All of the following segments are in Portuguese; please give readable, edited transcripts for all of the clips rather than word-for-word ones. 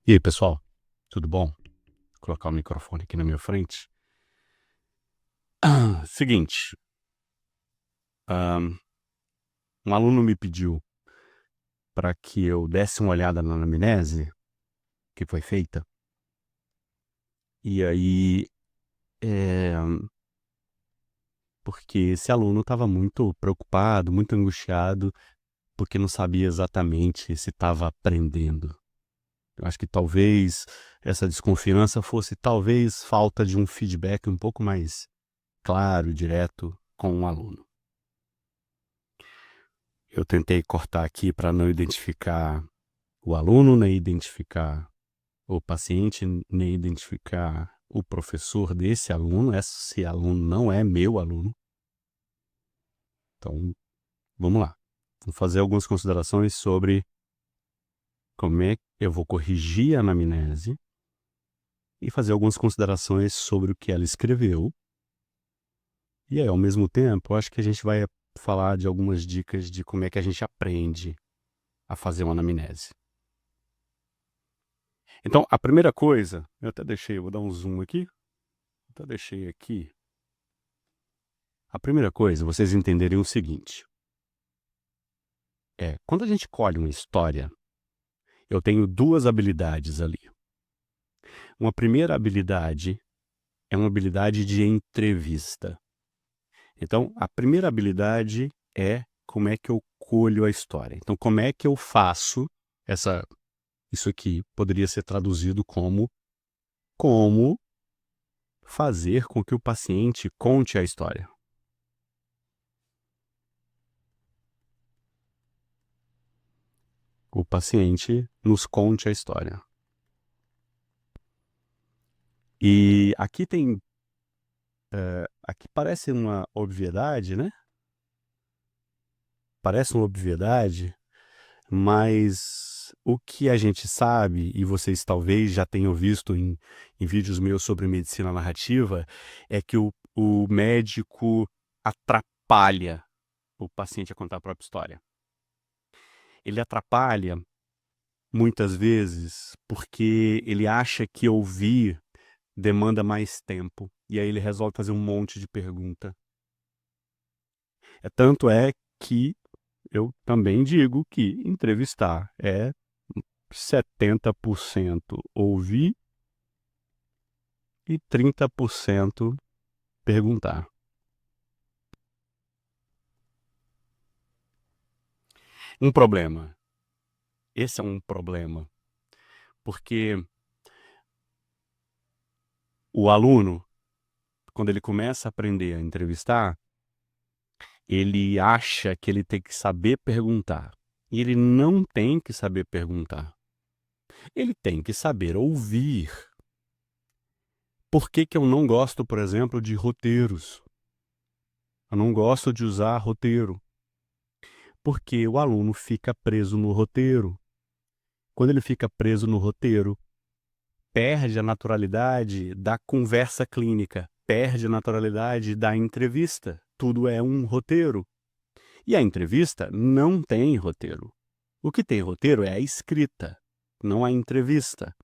E aí, pessoal, tudo bom? Vou colocar o microfone aqui na minha frente. Seguinte, um aluno me pediu para que eu desse uma olhada na anamnese que foi feita, e aí, eh, porque esse aluno estava muito preocupado, muito angustiado, porque não sabia exatamente se estava aprendendo. Eu acho que talvez essa desconfiança fosse talvez falta de um feedback um pouco mais claro, direto com o aluno. Eu tentei cortar aqui para não identificar o aluno, nem identificar o paciente, nem identificar o professor desse aluno. Esse aluno não é meu aluno. Então, vamos lá. Vou fazer algumas considerações sobre como é que eu vou corrigir a anamnese e fazer algumas considerações sobre o que ela escreveu. E aí, ao mesmo tempo, eu acho que a gente vai falar de algumas dicas de como é que a gente aprende a fazer uma anamnese. Então, a primeira coisa, eu vou dar um zoom aqui, até deixei aqui. A primeira coisa, vocês entenderem o seguinte, quando a gente colhe uma história, eu tenho duas habilidades ali. Uma primeira habilidade é uma habilidade de entrevista. Então, a primeira habilidade é como é que eu colho a história. Então, como é que eu faço isso aqui poderia ser traduzido como fazer com que o paciente conte a história. O paciente nos conte a história. E aqui parece uma obviedade, né? Parece uma obviedade, mas o que a gente sabe, e vocês talvez já tenham visto em vídeos meus sobre medicina narrativa, é que o médico atrapalha o paciente a contar a própria história. Ele atrapalha muitas vezes porque ele acha que ouvir demanda mais tempo, e aí ele resolve fazer um monte de pergunta. Tanto é que eu também digo que entrevistar é 70% ouvir e 30% perguntar. Um problema. Esse é um problema, porque o aluno, quando ele começa a aprender a entrevistar, ele acha que ele tem que saber perguntar. E ele não tem que saber perguntar. Ele tem que saber ouvir. Por que que eu não gosto, por exemplo, de roteiros? Eu não gosto de usar roteiro. Porque o aluno fica preso no roteiro. Quando ele fica preso no roteiro, perde a naturalidade da conversa clínica, perde a naturalidade da entrevista. Tudo é um roteiro. E a entrevista não tem roteiro. O que tem roteiro é a escrita, não a entrevista.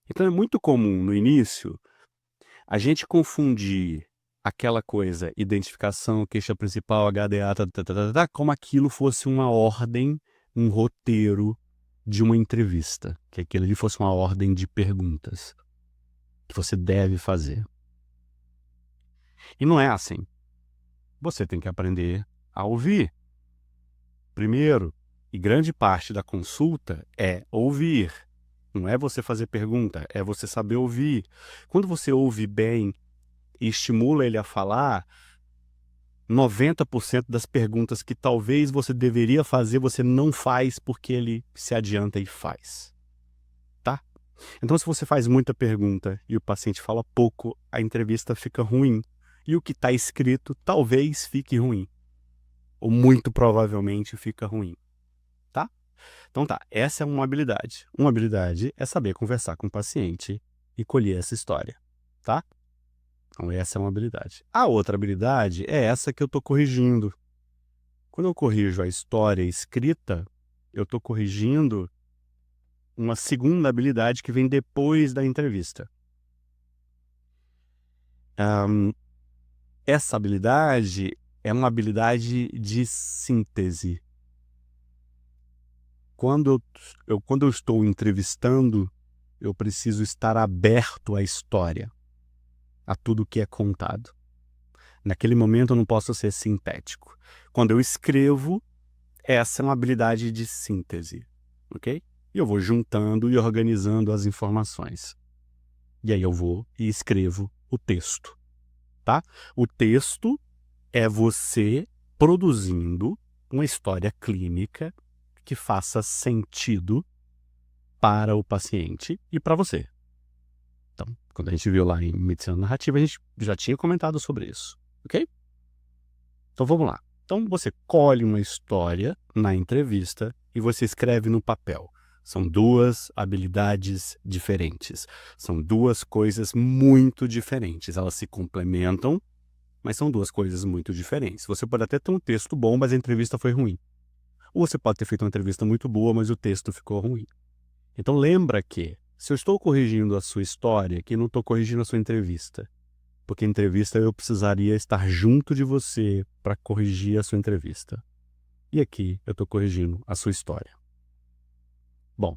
Então é muito comum no início a gente confundir aquela coisa, identificação, queixa principal, HDA, como aquilo fosse uma ordem, um roteiro de uma entrevista, que aquilo ali fosse uma ordem de perguntas que você deve fazer. E não é assim. Você tem que aprender a ouvir. Primeiro, e grande parte da consulta é ouvir. Não é você fazer pergunta, é você saber ouvir. Quando você ouve bem e estimula ele a falar, 90% das perguntas que talvez você deveria fazer, você não faz porque ele se adianta e faz. Tá? Então, se você faz muita pergunta e o paciente fala pouco, a entrevista fica ruim. E o que está escrito talvez fique ruim. Ou muito provavelmente fica ruim. Tá? Então tá, essa é uma habilidade. Uma habilidade é saber conversar com o paciente e colher essa história. Tá? Então essa é uma habilidade. A outra habilidade é essa que eu estou corrigindo. Quando eu corrijo a história escrita, eu estou corrigindo uma segunda habilidade que vem depois da entrevista. Essa habilidade é uma habilidade de síntese. Quando eu estou entrevistando, eu preciso estar aberto à história, a tudo que é contado. Naquele momento eu não posso ser sintético. Quando eu escrevo, essa é uma habilidade de síntese, ok? E eu vou juntando e organizando as informações. E aí eu vou e escrevo o texto, tá? O texto é você produzindo uma história clínica que faça sentido para o paciente e para você. Então, quando a gente viu lá em medicina narrativa, a gente já tinha comentado sobre isso, ok? Então vamos lá. Então você colhe uma história na entrevista e você escreve no papel. São duas habilidades diferentes. São duas coisas muito diferentes. Elas se complementam, mas são duas coisas muito diferentes. Você pode até ter um texto bom, mas a entrevista foi ruim. Ou você pode ter feito uma entrevista muito boa, mas o texto ficou ruim. Então lembra que, se eu estou corrigindo a sua história, que não estou corrigindo a sua entrevista. Porque a entrevista eu precisaria estar junto de você para corrigir a sua entrevista. E aqui eu estou corrigindo a sua história. Bom,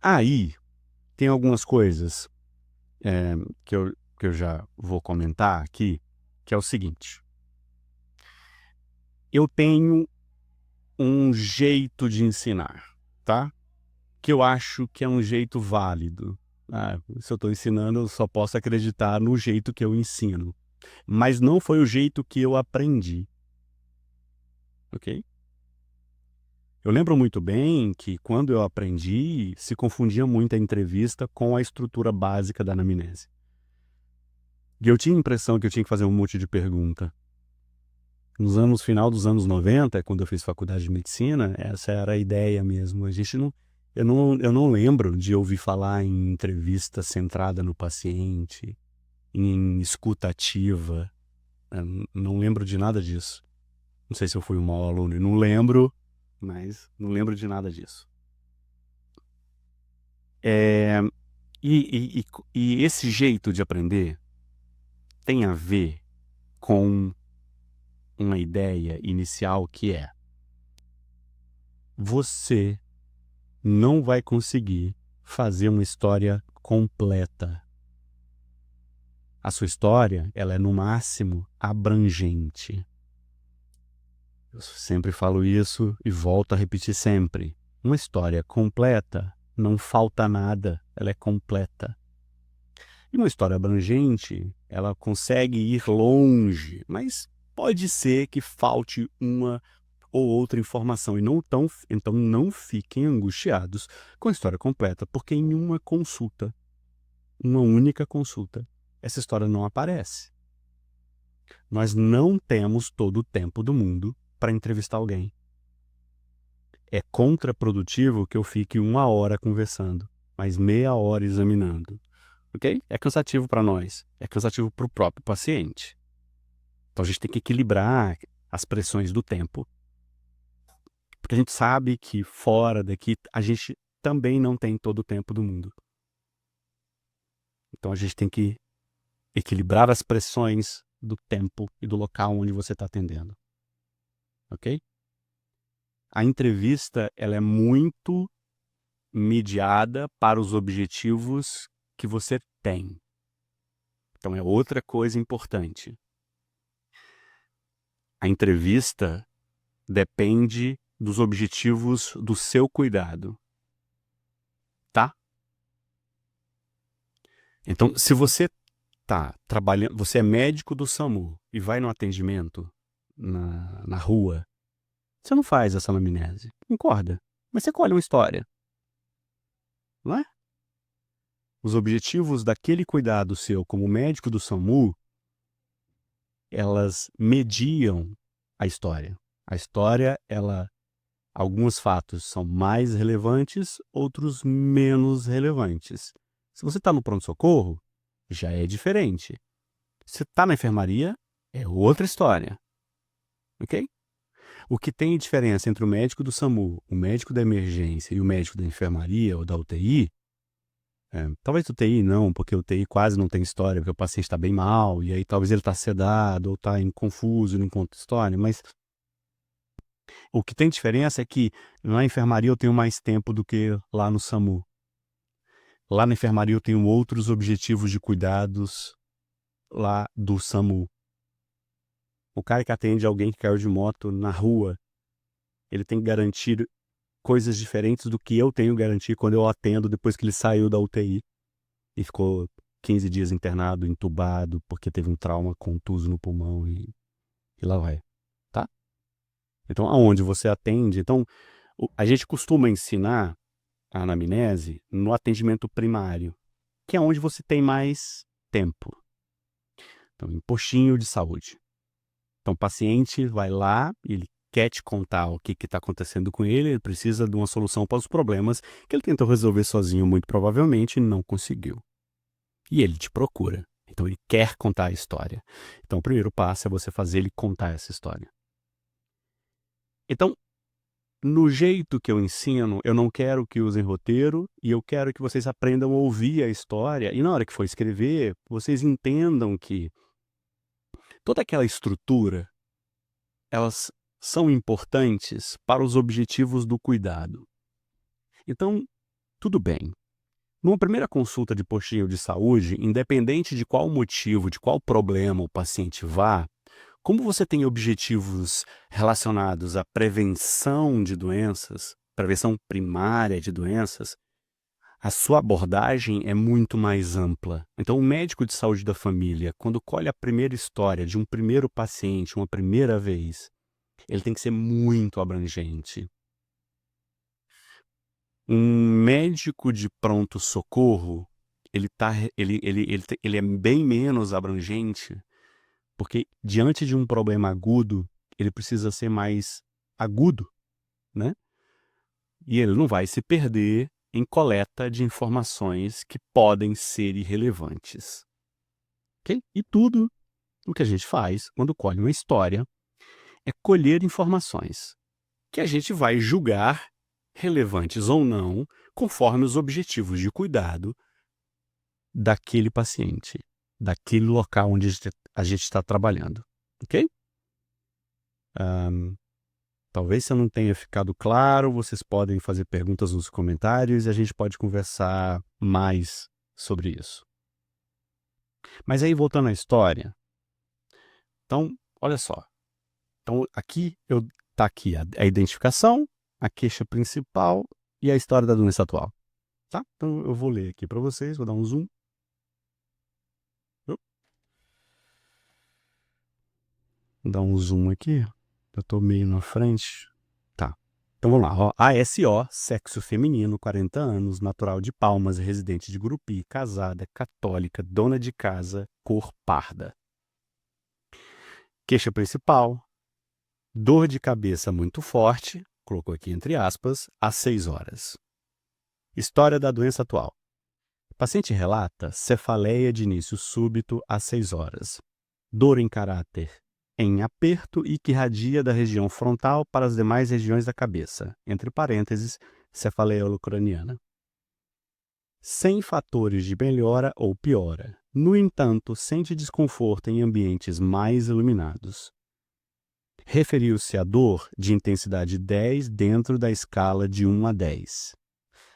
aí tem algumas coisas que eu já vou comentar aqui, que é o seguinte. Eu tenho um jeito de ensinar, tá? Que eu acho que é um jeito válido. Se eu estou ensinando, eu só posso acreditar no jeito que eu ensino. Mas não foi o jeito que eu aprendi. Ok? Eu lembro muito bem que, quando eu aprendi, se confundia muito a entrevista com a estrutura básica da anamnese. E eu tinha a impressão que eu tinha que fazer um monte de pergunta. Final dos anos 90, quando eu fiz faculdade de medicina, essa era a ideia mesmo. Eu não lembro de ouvir falar em entrevista centrada no paciente, em escuta ativa. Não lembro de nada disso. Não sei se eu fui um mau aluno, não lembro, mas não lembro de nada disso. E esse jeito de aprender tem a ver com uma ideia inicial que é: você não vai conseguir fazer uma história completa. A sua história, ela é no máximo abrangente. Eu sempre falo isso e volto a repetir sempre. Uma história completa, não falta nada, ela é completa. E uma história abrangente, ela consegue ir longe, mas pode ser que falte uma ou outra informação. Então não fiquem angustiados com a história completa, porque em uma consulta, uma única consulta, essa história não aparece. Nós não temos todo o tempo do mundo para entrevistar alguém. É contraprodutivo que eu fique 1 hora conversando, mas meia hora examinando. Ok? É cansativo para nós, é cansativo para o próprio paciente. Então a gente tem que equilibrar as pressões do tempo, porque a gente sabe que fora daqui a gente também não tem todo o tempo do mundo. Então a gente tem que equilibrar as pressões do tempo e do local onde você está atendendo. Ok? A entrevista, ela é muito mediada para os objetivos que você tem. Então é outra coisa importante. A entrevista depende dos objetivos do seu cuidado, tá? Então, se você está trabalhando, você é médico do SAMU e vai no atendimento na rua, você não faz essa anamnese, concorda? Mas você colhe uma história, não é? Os objetivos daquele cuidado seu como médico do SAMU, elas mediam a história. A história, alguns fatos são mais relevantes, outros menos relevantes. Se você está no pronto-socorro, já é diferente. Se está na enfermaria, é outra história. Ok? O que tem diferença entre o médico do SAMU, o médico da emergência e o médico da enfermaria ou da UTI, talvez UTI não, porque UTI quase não tem história, porque o paciente está bem mal, e aí talvez ele está sedado ou está confuso e não conta história, mas o que tem diferença é que na enfermaria eu tenho mais tempo do que lá no SAMU. Lá na enfermaria eu tenho outros objetivos de cuidados lá do SAMU. O cara que atende alguém que caiu de moto na rua, ele tem que garantir coisas diferentes do que eu tenho que garantir quando eu atendo depois que ele saiu da UTI e ficou 15 dias internado, entubado, porque teve um trauma contuso no pulmão e lá vai, tá? Então, aonde você atende... Então, a gente costuma ensinar a anamnese no atendimento primário, que é onde você tem mais tempo. Então, em postinho de saúde. Então, o paciente vai lá, ele quer te contar o que está acontecendo com ele, ele precisa de uma solução para os problemas que ele tentou resolver sozinho, muito provavelmente, e não conseguiu. E ele te procura. Então, ele quer contar a história. Então, o primeiro passo é você fazer ele contar essa história. Então, no jeito que eu ensino, eu não quero que usem roteiro e eu quero que vocês aprendam a ouvir a história e na hora que for escrever, vocês entendam que toda aquela estrutura, elas são importantes para os objetivos do cuidado. Então, tudo bem. Numa primeira consulta de postinho de saúde, independente de qual motivo, de qual problema o paciente vá, como você tem objetivos relacionados à prevenção de doenças, prevenção primária de doenças, a sua abordagem é muito mais ampla. Então, o médico de saúde da família, quando colhe a primeira história de um primeiro paciente, uma primeira vez, ele tem que ser muito abrangente. Um médico de pronto-socorro, ele é bem menos abrangente, porque diante de um problema agudo, ele precisa ser mais agudo, né? E ele não vai se perder em coleta de informações que podem ser irrelevantes. Ok? E tudo o que a gente faz quando colhe uma história é colher informações que a gente vai julgar relevantes ou não, conforme os objetivos de cuidado daquele paciente, daquele local onde a gente está trabalhando, ok? Talvez se eu não tenha ficado claro, vocês podem fazer perguntas nos comentários e a gente pode conversar mais sobre isso. Mas aí, voltando à história, então, olha só. Então, tá aqui a identificação, a queixa principal e a história da doença atual. Tá? Então, eu vou ler aqui para vocês, vou dar um zoom. Vou dar um zoom aqui, eu estou meio na frente. Tá. Então vamos lá. Ó. ASO, sexo feminino, 40 anos, natural de Palmas, residente de Gurupi, casada, católica, dona de casa, cor parda. Queixa principal, dor de cabeça muito forte, colocou aqui entre aspas, às 6 horas. História da doença atual. O paciente relata cefaleia de início súbito às 6 horas. Dor em caráter em aperto e que irradia da região frontal para as demais regiões da cabeça, entre parênteses, cefaleia holocraniana. Sem fatores de melhora ou piora. No entanto, sente desconforto em ambientes mais iluminados. Referiu-se à dor de intensidade 10 dentro da escala de 1 a 10.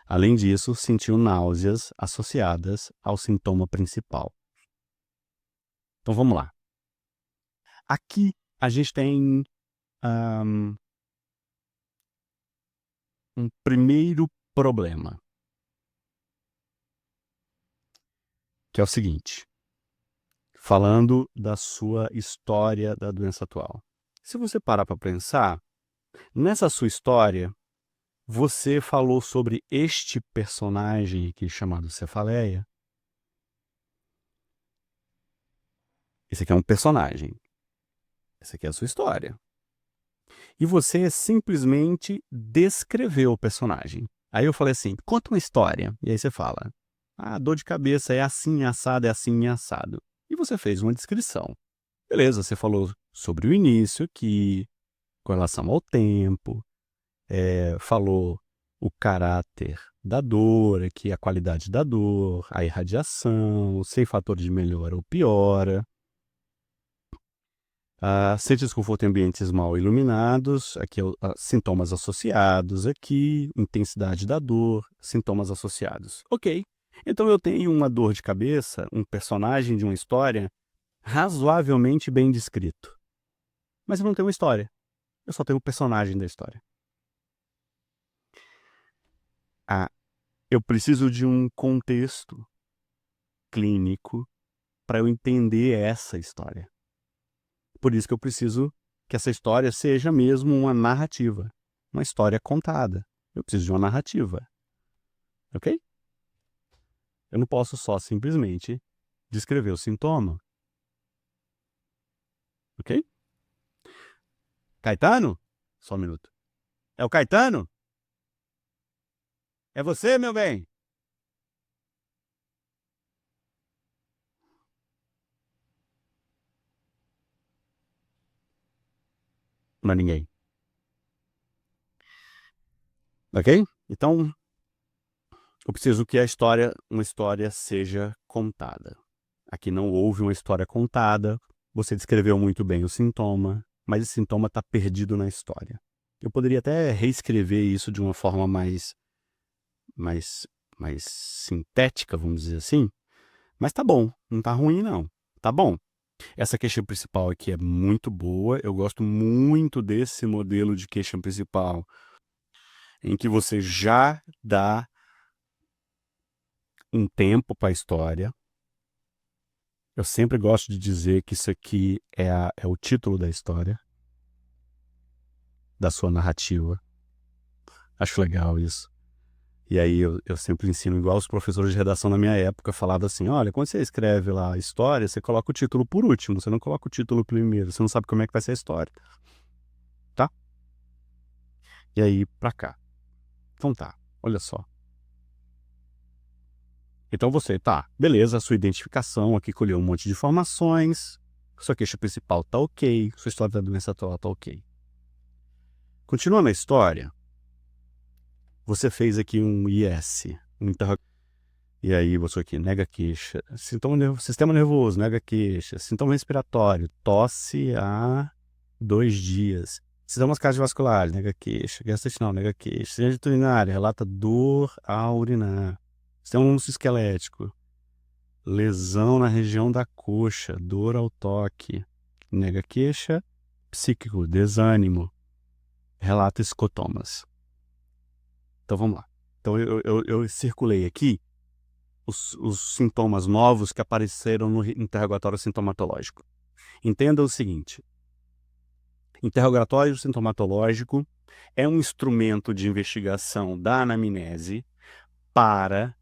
Além disso, sentiu náuseas associadas ao sintoma principal. Então vamos lá. Aqui a gente tem um primeiro problema, que é o seguinte, falando da sua história da doença atual. Se você parar para pensar, nessa sua história, você falou sobre este personagem aqui chamado Cefaleia. Esse aqui é um personagem. Essa aqui é a sua história. E você simplesmente descreveu o personagem. Aí eu falei assim, conta uma história. E aí você fala, a dor de cabeça é assim, assado, é assim, assado. E você fez uma descrição. Beleza, você falou sobre o início, que com relação ao tempo, falou o caráter da dor, aqui a qualidade da dor, a irradiação, se fator de melhora ou piora. Sente desconforto em ambientes mal iluminados, aqui sintomas associados, aqui intensidade da dor, sintomas associados. Ok, então eu tenho uma dor de cabeça, um personagem de uma história razoavelmente bem descrito. Mas eu não tenho uma história, eu só tenho o personagem da história. Eu preciso de um contexto clínico para eu entender essa história. Por isso que eu preciso que essa história seja mesmo uma narrativa, uma história contada. Eu preciso de uma narrativa, ok? Eu não posso só simplesmente descrever o sintoma, ok? Caetano? Só um minuto. É o Caetano? É você, meu bem? Não é ninguém. Ok? Então, eu preciso que uma história seja contada. Aqui não houve uma história contada, você descreveu muito bem o sintoma, mas esse sintoma está perdido na história. Eu poderia até reescrever isso de uma forma mais, mais sintética, vamos dizer assim, mas tá bom, não tá ruim não, tá bom. Essa queixa principal aqui é muito boa, eu gosto muito desse modelo de queixa principal, em que você já dá um tempo para a história. Eu sempre gosto de dizer que isso aqui é o título da história, da sua narrativa. Acho legal isso. E aí eu sempre ensino, igual os professores de redação na minha época, falava assim, olha, quando você escreve lá a história, você coloca o título por último, você não coloca o título primeiro, você não sabe como é que vai ser a história, tá? E aí, pra cá. Então tá, olha só. Então você, tá, beleza, sua identificação aqui colheu um monte de informações, sua queixa principal tá ok, sua história da doença atual tá ok. Continuando a história, você fez aqui um IS, um interrogatório. E aí você aqui, nega queixa, sistema nervoso, nega queixa, sintoma respiratório, tosse há 2 dias. Sintomas cardiovasculares, nega queixa, gastrointestinal, nega queixa, ciência urinária, relata dor ao urinar. Sistema musculoesquelético, lesão na região da coxa, dor ao toque, nega queixa, psíquico, desânimo, relata escotomas. Então vamos lá. Então eu circulei aqui os sintomas novos que apareceram no interrogatório sintomatológico. Entenda o seguinte: interrogatório sintomatológico é um instrumento de investigação da anamnese para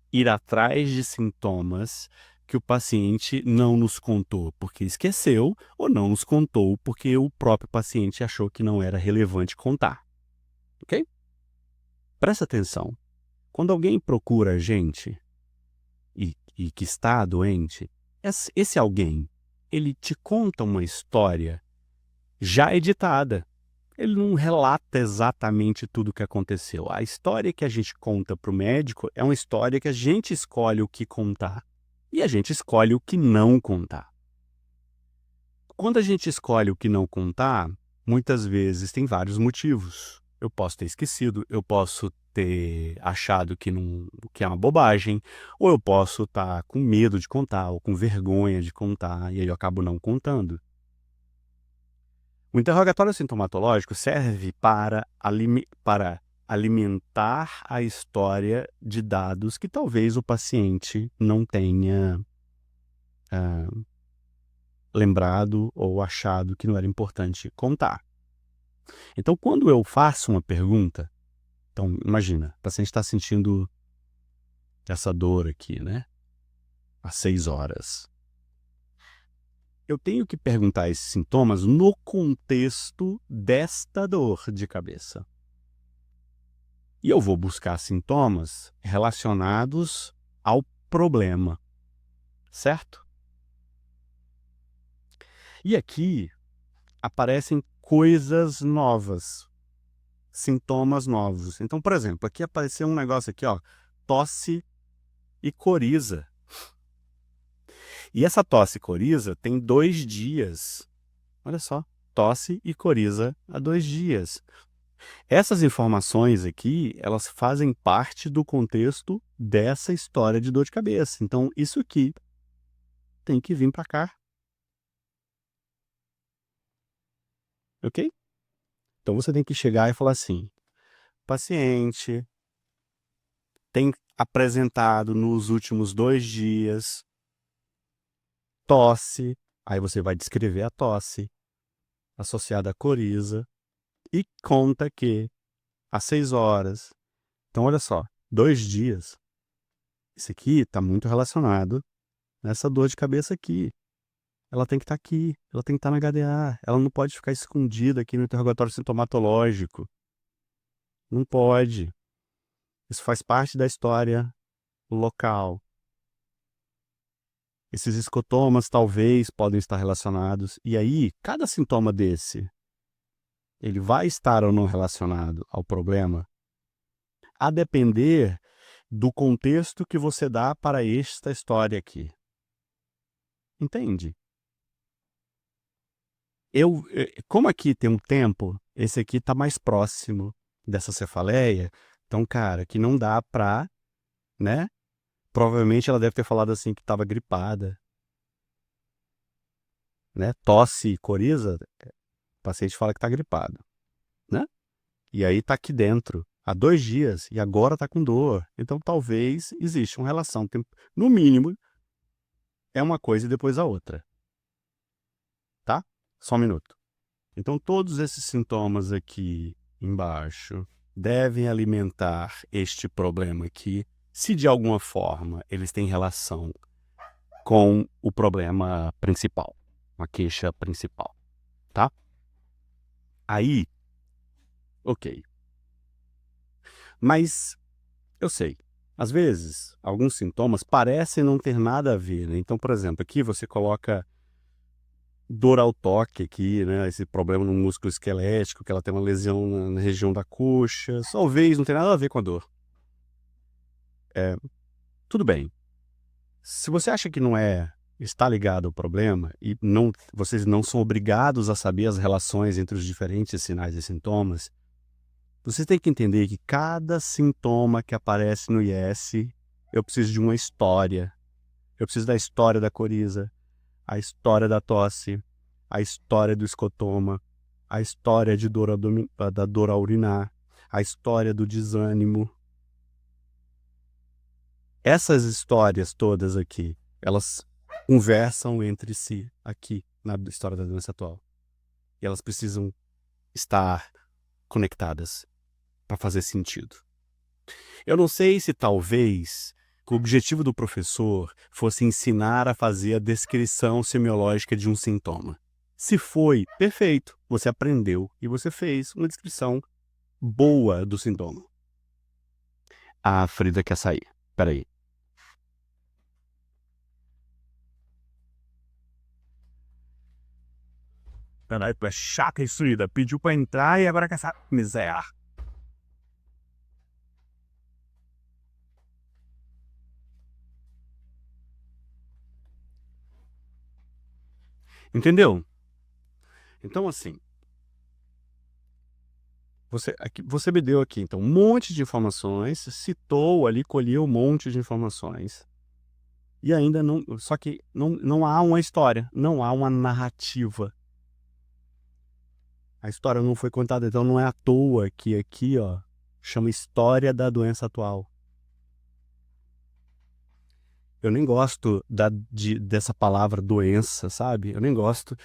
ir atrás de sintomas que o paciente não nos contou porque esqueceu ou não nos contou porque o próprio paciente achou que não era relevante contar. Ok? Presta atenção. Quando alguém procura a gente e que está doente, esse alguém, ele te conta uma história já editada. Ele não relata exatamente tudo o que aconteceu. A história que a gente conta para o médico é uma história que a gente escolhe o que contar e a gente escolhe o que não contar. Quando a gente escolhe o que não contar, muitas vezes tem vários motivos. Eu posso ter esquecido, eu posso ter achado que é uma bobagem, ou eu posso estar com medo de contar, ou com vergonha de contar, e aí eu acabo não contando. O interrogatório sintomatológico serve para alimentar a história de dados que talvez o paciente não tenha lembrado ou achado que não era importante contar. Então, quando eu faço uma pergunta, então imagina, o paciente está sentindo essa dor aqui, né? Às 6 horas. Eu tenho que perguntar esses sintomas no contexto desta dor de cabeça. E eu vou buscar sintomas relacionados ao problema, certo? E aqui aparecem coisas novas, sintomas novos. Então, por exemplo, aqui apareceu um negócio aqui, ó, tosse e coriza. E essa tosse e coriza tem 2 dias. Olha só, tosse e coriza há 2 dias. Essas informações aqui, elas fazem parte do contexto dessa história de dor de cabeça. Então, isso aqui tem que vir para cá, ok? Então, você tem que chegar e falar assim: paciente tem apresentado nos últimos 2 dias tosse, aí você vai descrever a tosse associada à coriza e conta que às 6 horas. Então, olha só, 2 dias. Isso aqui está muito relacionado nessa dor de cabeça aqui. Ela tem que estar aqui, ela tem que estar no HDA, ela não pode ficar escondida aqui no interrogatório sintomatológico. Não pode. Isso faz parte da história local. Esses escotomas talvez podem estar relacionados. E aí, cada sintoma desse, ele vai estar ou não relacionado ao problema, a depender do contexto que você dá para esta história aqui. Entende? Como aqui tem um tempo, esse aqui está mais próximo dessa cefaleia, então, cara, que não dá pra, né? Provavelmente ela deve ter falado assim que estava gripada, né? Tosse e coriza, o paciente fala que está gripado, né? E aí tá aqui dentro há 2 dias e agora tá com dor. Então, talvez exista uma relação, no mínimo, é uma coisa e depois a outra, tá? Só um minuto. Então, todos esses sintomas aqui embaixo devem alimentar este problema aqui, se de alguma forma eles têm relação com o problema principal, a queixa principal, tá? Aí, ok. Mas eu sei, às vezes, alguns sintomas parecem não ter nada a ver, né? Então, por exemplo, aqui você coloca dor ao toque aqui, né? Esse problema no músculo esquelético, que ela tem uma lesão na região da coxa. Talvez não tenha nada a ver com a dor. Tudo bem. Se você acha que não está ligado ao problema e não, vocês não são obrigados a saber as relações entre os diferentes sinais e sintomas, você tem que entender que cada sintoma que aparece no IS, eu preciso de uma história. Eu preciso da história da coriza, a história da tosse, a história do escotoma, a história da dor a urinar, a história do desânimo. Essas histórias todas aqui, elas conversam entre si aqui na história da doença atual. E elas precisam estar conectadas para fazer sentido. Eu não sei se talvez o objetivo do professor fosse ensinar a fazer a descrição semiológica de um sintoma. Se foi, perfeito, você aprendeu e você fez uma descrição boa do sintoma. A Frida quer sair. Peraí. Peraí, tu é chata e Frida. Pediu pra entrar e agora quer sair. Miséria. Entendeu? Então, assim, você me deu aqui, então, um monte de informações, citou ali, colheu um monte de informações. E ainda não... Só que não há uma história, não há uma narrativa. A história não foi contada, então não é à toa que aqui, ó, chama História da Doença Atual. Eu nem gosto dessa palavra doença, sabe? Eu nem gosto.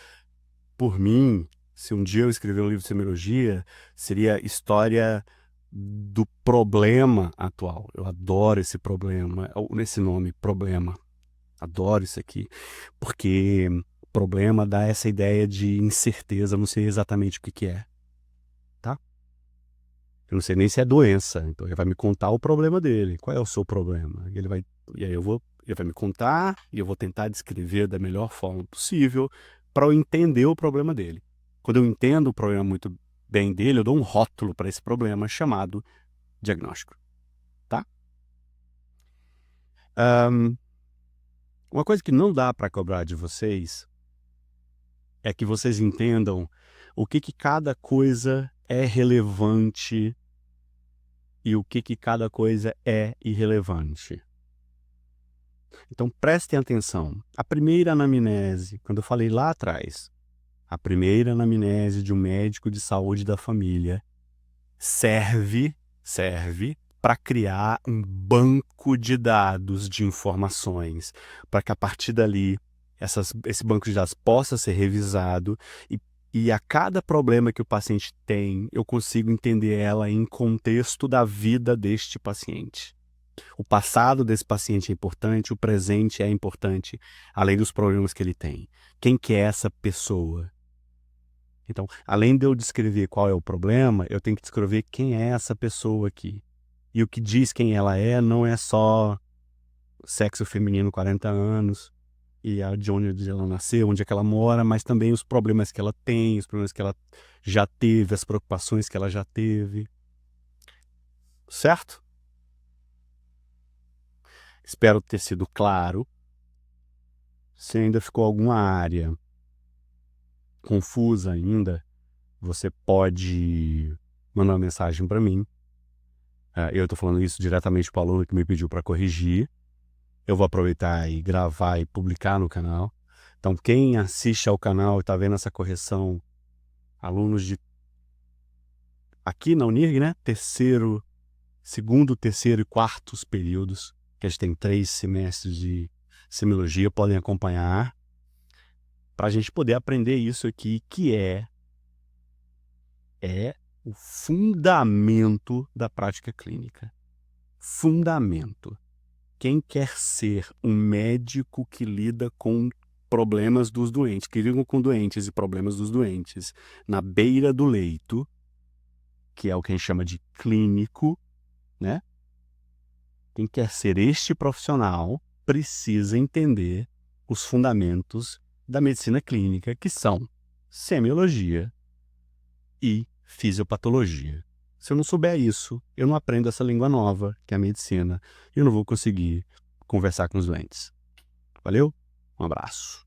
Por mim, se um dia eu escrever um livro de semiologia, seria História do Problema Atual. Eu adoro esse problema, nesse nome, problema. Adoro isso aqui, porque problema dá essa ideia de incerteza, não sei exatamente o que é, tá? Eu não sei nem se é doença, então ele vai me contar o problema dele. Qual é o seu problema? E aí ele vai me contar e eu vou tentar descrever da melhor forma possível para eu entender o problema dele. Quando eu entendo o problema muito bem dele, eu dou um rótulo para esse problema chamado diagnóstico, tá? Uma coisa que não dá para cobrar de vocês é que vocês entendam o que cada coisa é relevante e o que cada coisa é irrelevante. Então prestem atenção. A primeira anamnese, quando eu falei lá atrás, a primeira anamnese de um médico de saúde da família serve para criar um banco de dados de informações, para que a partir dali esse banco de dados possa ser revisado e a cada problema que o paciente tem, eu consigo entender ela em contexto da vida deste paciente. O passado desse paciente é importante, o presente é importante, além dos problemas que ele tem. Quem que é essa pessoa? Então, além de eu descrever qual é o problema, eu tenho que descrever quem é essa pessoa aqui. E o que diz quem ela é não é só sexo feminino, 40 anos, e de onde ela nasceu, onde é que ela mora, mas também os problemas que ela tem, os problemas que ela já teve, as preocupações que ela já teve. Certo? Espero ter sido claro. Se ainda ficou alguma área confusa ainda, você pode mandar uma mensagem para mim. Eu estou falando isso diretamente para o aluno que me pediu para corrigir. Eu vou aproveitar e gravar e publicar no canal. Então, quem assiste ao canal e está vendo essa correção, alunos de aqui na Unirg, né? Segundo, terceiro e quartos períodos, que a gente tem 3 semestres de semiologia, podem acompanhar, para a gente poder aprender isso aqui, que é o fundamento da prática clínica. Fundamento. Quem quer ser um médico que lida com problemas dos doentes, que lidam com doentes e problemas dos doentes, na beira do leito, que é o que a gente chama de clínico, né? Quem quer ser este profissional precisa entender os fundamentos da medicina clínica, que são semiologia e fisiopatologia. Se eu não souber isso, eu não aprendo essa língua nova, que é a medicina, e eu não vou conseguir conversar com os doentes. Valeu? Um abraço.